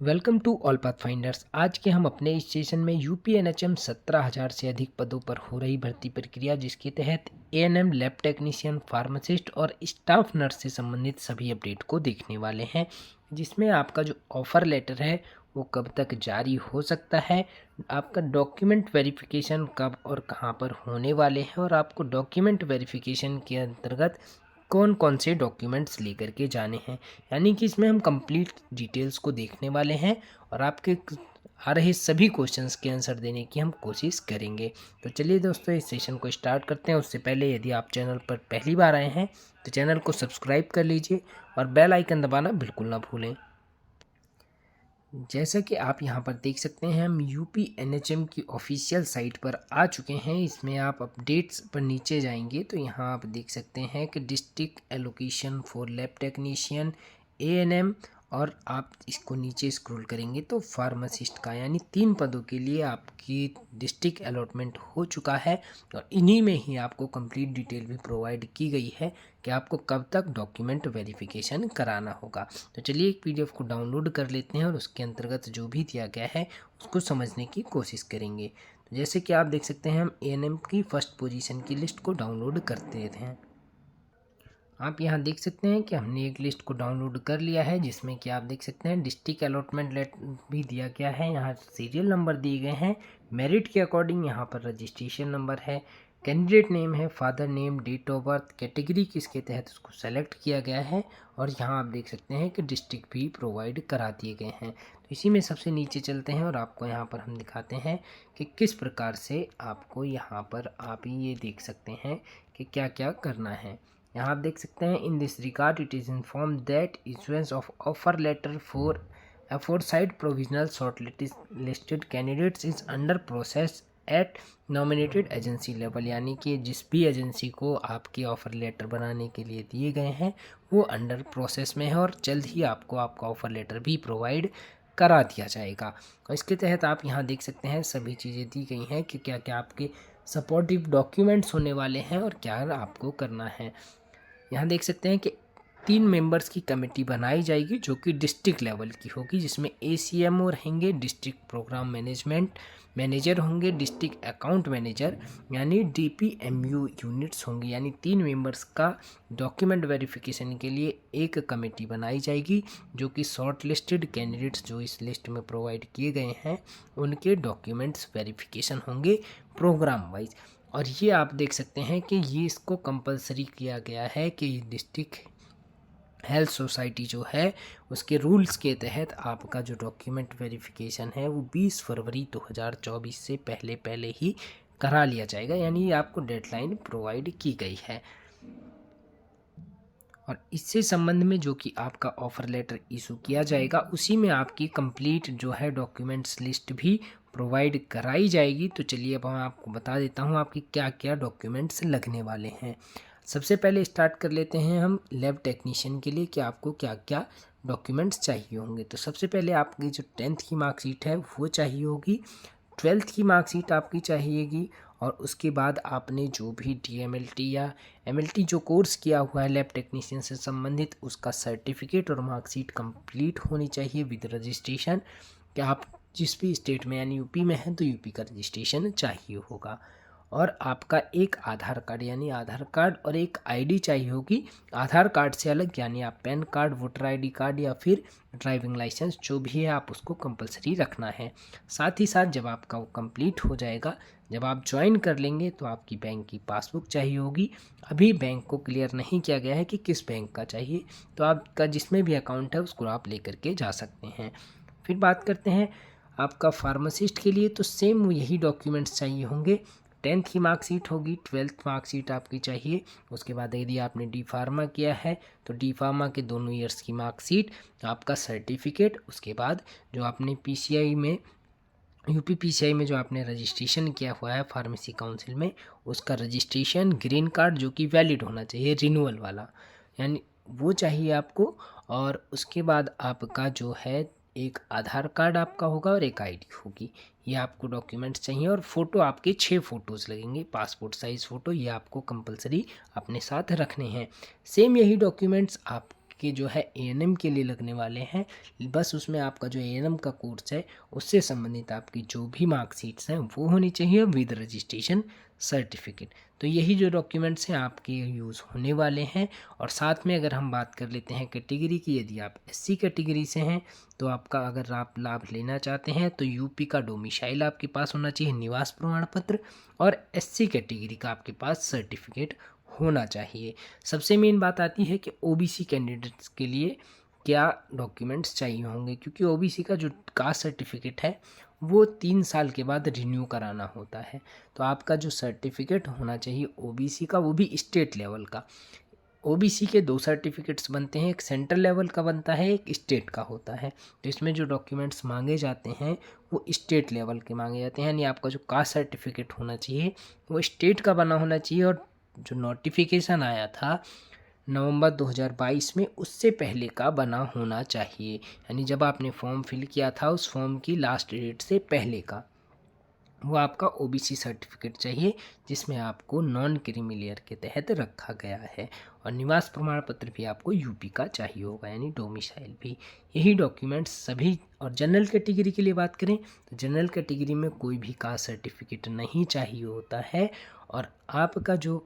Welcome to all path finders. आज के हम अपने इस सेशन में यूपीएनएचएम 17,000 से अधिक पदों पर हो रही भर्ती प्रक्रिया, जिसके तहत एएनएम, लैब टेक्नीशियन, फार्मासिस्ट और स्टाफ नर्स से संबंधित सभी अपडेट को देखने वाले हैं। जिसमें आपका जो ऑफ़र लेटर है वो कब तक जारी हो सकता है, आपका डॉक्यूमेंट वेरिफिकेशन कब और कहाँ पर होने वाले हैं, और आपको डॉक्यूमेंट वेरिफिकेशन के अंतर्गत कौन कौन से डॉक्यूमेंट्स लेकर के जाने हैं। यानी कि इसमें हम कंप्लीट डिटेल्स को देखने वाले हैं और आपके आ रहे सभी क्वेश्चंस के आंसर देने की हम कोशिश करेंगे। तो चलिए दोस्तों, इस सेशन को स्टार्ट करते हैं। उससे पहले यदि आप चैनल पर पहली बार आए हैं तो चैनल को सब्सक्राइब कर लीजिए और बेल आइकन दबाना बिल्कुल ना भूलें। जैसा कि आप यहाँ पर देख सकते हैं, हम यूपीएनएचएम की ऑफिशियल साइट पर आ चुके हैं। इसमें आप अपडेट्स पर नीचे जाएंगे तो यहाँ आप देख सकते हैं कि district allocation for lab technician, ANM, और आप इसको नीचे स्क्रॉल करेंगे तो फार्मासिस्ट का, यानी 3 पदों के लिए आपकी डिस्ट्रिक्ट अलॉटमेंट हो चुका है। और इन्हीं में ही आपको कंप्लीट डिटेल भी प्रोवाइड की गई है कि आपको कब तक डॉक्यूमेंट वेरिफिकेशन कराना होगा। तो चलिए एक पीडीएफ को डाउनलोड कर लेते हैं और उसके अंतर्गत जो भी दिया गया है उसको समझने की कोशिश करेंगे। तो जैसे कि आप देख सकते हैं, हम एएनएम की फर्स्ट पोजीशन की लिस्ट को डाउनलोड करते हैं। आप यहाँ देख सकते हैं कि हमने एक लिस्ट को डाउनलोड कर लिया है, जिसमें कि आप देख सकते हैं डिस्ट्रिक्ट अलॉटमेंट लेट भी दिया गया है। यहाँ सीरियल नंबर दिए गए हैं, मेरिट के अकॉर्डिंग यहाँ पर रजिस्ट्रेशन नंबर है, कैंडिडेट नेम है, father name, date of birth, category किसके तहत उसको सेलेक्ट किया गया है, और यहाँ आप देख सकते हैं कि डिस्ट्रिक्ट भी प्रोवाइड करा दिए गए हैं। तो इसी में सबसे नीचे चलते हैं और आपको यहाँ पर हम दिखाते हैं कि किस प्रकार से आपको यहाँ पर आप ये देख सकते हैं कि क्या क्या करना है। यहाँ आप देख सकते हैं, in this regard it is inform that issuance of offer letter for aforesaid provisional shortlisted candidates is under process at nominated agency level. यानी कि जिस भी एजेंसी को आपके ऑफ़र लेटर बनाने के लिए दिए गए हैं वो अंडर प्रोसेस में है और जल्द ही आपको आपका ऑफ़र लेटर भी प्रोवाइड करा दिया जाएगा। और इसके तहत आप यहाँ देख सकते हैं सभी चीज़ें दी गई हैं कि क्या क्या आपके सपोर्टिव डॉक्यूमेंट्स होने वाले हैं और क्या आपको करना है। यहाँ देख सकते हैं कि 3 मेंबर्स की कमेटी बनाई जाएगी जो कि डिस्ट्रिक्ट लेवल की होगी, जिसमें एसीएमओ रहेंगे, डिस्ट्रिक्ट प्रोग्राम मैनेजमेंट मैनेजर होंगे, डिस्ट्रिक्ट अकाउंट मैनेजर, यानी डीपीएमयू यूनिट्स होंगी। यानी 3 मेंबर्स का डॉक्यूमेंट वेरिफिकेशन के लिए एक कमेटी बनाई जाएगी, जो कि शॉर्ट लिस्टेड कैंडिडेट्स जो इस लिस्ट में प्रोवाइड किए गए हैं उनके डॉक्यूमेंट्स वेरिफिकेशन होंगे प्रोग्राम वाइज। और ये आप देख सकते हैं कि ये इसको कंपलसरी किया गया है कि डिस्ट्रिक्ट हेल्थ सोसाइटी जो है उसके रूल्स के तहत आपका जो डॉक्यूमेंट वेरिफिकेशन है वो 20 फरवरी 2024 से पहले पहले ही करा लिया जाएगा। यानी आपको डेडलाइन प्रोवाइड की गई है। और इससे संबंध में जो कि आपका ऑफ़र लेटर इशू किया जाएगा उसी में आपकी कंप्लीट जो है डॉक्यूमेंट्स लिस्ट भी प्रोवाइड कराई जाएगी। तो चलिए अब मैं आपको बता देता हूँ आपकी क्या क्या डॉक्यूमेंट्स लगने वाले हैं। सबसे पहले स्टार्ट कर लेते हैं हम लैब टेक्नीशियन के लिए कि आपको क्या क्या डॉक्यूमेंट्स चाहिए होंगे। तो सबसे पहले आपकी जो 10th की मार्कशीट है वो चाहिए होगी, 12th की मार्कशीट आपकी चाहिएगी, और उसके बाद आपने जो भी डीएमएलटी या एमएलटी जो कोर्स किया हुआ है लैब टेक्नीशियन से संबंधित उसका सर्टिफिकेट और मार्कशीट कंप्लीट होनी चाहिए विद रजिस्ट्रेशन। कि आप जिस भी स्टेट में यानी यूपी में हैं तो यूपी का रजिस्ट्रेशन चाहिए होगा। और आपका एक आधार कार्ड यानी आधार कार्ड और एक आईडी चाहिए होगी। आधार कार्ड से अलग यानी आप pan card, voter ID card या फिर ड्राइविंग लाइसेंस जो भी है आप उसको कंपलसरी रखना है। साथ ही साथ जब आपका वो कंप्लीट हो जाएगा, जब आप ज्वाइन कर लेंगे तो आपकी बैंक की पासबुक चाहिए होगी। अभी बैंक को क्लियर नहीं किया गया है कि किस बैंक का चाहिए, तो आपका जिसमें भी अकाउंट है उसको आप लेकर के जा सकते हैं। फिर बात करते हैं आपका फार्मासिस्ट के लिए, तो सेम यही डॉक्यूमेंट्स चाहिए होंगे। 10th की मार्कशीट होगी, 12th मार्कशीट आपकी चाहिए। उसके बाद यदि आपने डी फार्मा किया है तो डी फार्मा के दोनों ईयर्स की मार्कशीट, आपका सर्टिफिकेट, उसके बाद जो आपने पीसीआई में यूपी पीसीआई में जो आपने रजिस्ट्रेशन किया हुआ है फार्मेसी काउंसिल में उसका रजिस्ट्रेशन, ग्रीन कार्ड जो कि वैलिड होना चाहिए, रिन्यूअल वाला, यानी वो चाहिए आपको। और उसके बाद आपका जो है एक आधार कार्ड आपका होगा और एक आईडी होगी। ये आपको डॉक्यूमेंट्स चाहिए। और फ़ोटो आपके 6 फ़ोटोज़ लगेंगे, पासपोर्ट साइज़ फ़ोटो, ये आपको कंपलसरी अपने साथ रखने हैं। सेम यही डॉक्यूमेंट्स आप के जो है एएनएम के लिए लगने वाले हैं। बस उसमें आपका जो एएनएम का कोर्स है उससे संबंधित आपकी जो भी मार्कशीट्स हैं वो होनी चाहिए विद रजिस्ट्रेशन सर्टिफिकेट। तो यही जो डॉक्यूमेंट्स हैं आपके यूज़ होने वाले हैं। और साथ में अगर हम बात कर लेते हैं कैटेगरी की, यदि आप एससी कैटेगरी से हैं तो आपका अगर आप लाभ लेना चाहते हैं तो यूपी का डोमिसाइल आपके पास होना चाहिए, निवास प्रमाण पत्र, और एससी कैटेगरी का आपके पास सर्टिफिकेट होना चाहिए। सबसे मेन बात आती है कि ओबीसी कैंडिडेट्स के लिए क्या डॉक्यूमेंट्स चाहिए होंगे, क्योंकि ओबीसी का जो कास्ट सर्टिफिकेट है वो 3 साल के बाद रिन्यू कराना होता है। तो आपका जो सर्टिफिकेट होना चाहिए ओबीसी का, वो भी स्टेट लेवल का। ओबीसी के 2 सर्टिफिकेट्स बनते हैं, एक सेंट्रल लेवल का बनता है, एक स्टेट का होता है। तो इसमें जो डॉक्यूमेंट्स मांगे जाते हैं वो स्टेट लेवल के मांगे जाते हैं, यानी आपका जो कास्ट सर्टिफिकेट होना चाहिए वो स्टेट का बना होना चाहिए। और जो नोटिफिकेशन आया था नवंबर 2022 में उससे पहले का बना होना चाहिए, यानी जब आपने फॉर्म फिल किया था उस फॉर्म की लास्ट डेट से पहले का वो आपका ओबीसी सर्टिफिकेट चाहिए, जिसमें आपको नॉन क्रीमिलियर के तहत रखा गया है। और निवास प्रमाण पत्र भी आपको यूपी का चाहिए होगा, यानी डोमिसाइल भी। यही डॉक्यूमेंट्स सभी। और जनरल कैटेगरी के लिए बात करें तो जनरल कैटेगरी में कोई भी कास्ट सर्टिफिकेट नहीं चाहिए होता है, और आपका जो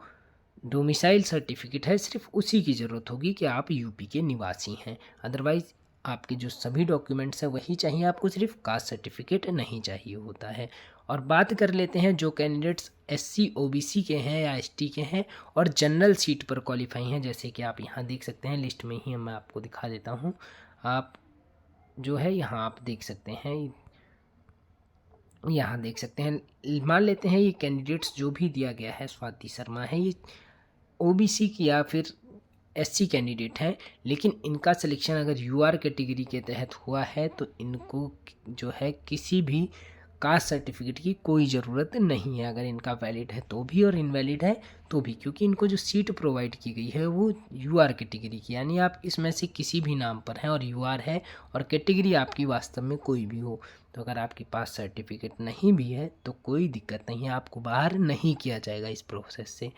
डोमिसाइल सर्टिफिकेट है सिर्फ उसी की ज़रूरत होगी कि आप यूपी के निवासी हैं। अदरवाइज़ आपके जो सभी डॉक्यूमेंट्स हैं वही चाहिए, आपको सिर्फ कास्ट सर्टिफिकेट नहीं चाहिए होता है। और बात कर लेते हैं जो कैंडिडेट्स एससी ओबीसी के हैं या एसटी के हैं और जनरल सीट पर क्वालिफाई हैं, जैसे कि आप यहाँ देख सकते हैं लिस्ट में ही मैं आपको दिखा देता हूँ। आप जो है यहाँ आप देख सकते हैं, यहाँ देख सकते हैं, मान लेते हैं ये कैंडिडेट्स जो भी दिया गया है, स्वाति शर्मा है, ये ओबीसी की या फिर एससी कैंडिडेट हैं, लेकिन इनका सिलेक्शन अगर यूआर कैटेगरी के तहत हुआ है तो इनको जो है किसी भी कास्ट सर्टिफिकेट की कोई ज़रूरत नहीं है, अगर इनका वैलिड है तो भी और इनवैलिड है तो भी, क्योंकि इनको जो सीट प्रोवाइड की गई है वो यूआर कैटेगरी की, यानी आप इसमें से किसी भी नाम पर हैं और यूआर है और कैटेगरी आपकी वास्तव में कोई भी हो, तो अगर आपके पास सर्टिफिकेट नहीं भी है तो कोई दिक्कत नहीं है, आपको बाहर नहीं किया जाएगा इस प्रोसेस से।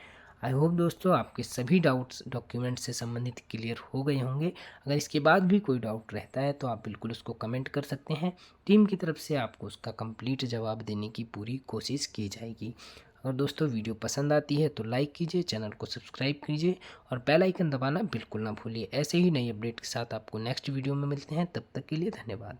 आई होप दोस्तों आपके सभी डाउट्स डॉक्यूमेंट से संबंधित क्लियर हो गए होंगे। अगर इसके बाद भी कोई डाउट रहता है तो आप बिल्कुल उसको कमेंट कर सकते हैं, टीम की तरफ से आपको उसका कंप्लीट जवाब देने की पूरी कोशिश की जाएगी। अगर दोस्तों वीडियो पसंद आती है तो लाइक कीजिए, चैनल को सब्सक्राइब कीजिए और बेल आइकन दबाना बिल्कुल ना भूलिए। ऐसे ही नई अपडेट के साथ आपको नेक्स्ट वीडियो में मिलते हैं, तब तक के लिए धन्यवाद।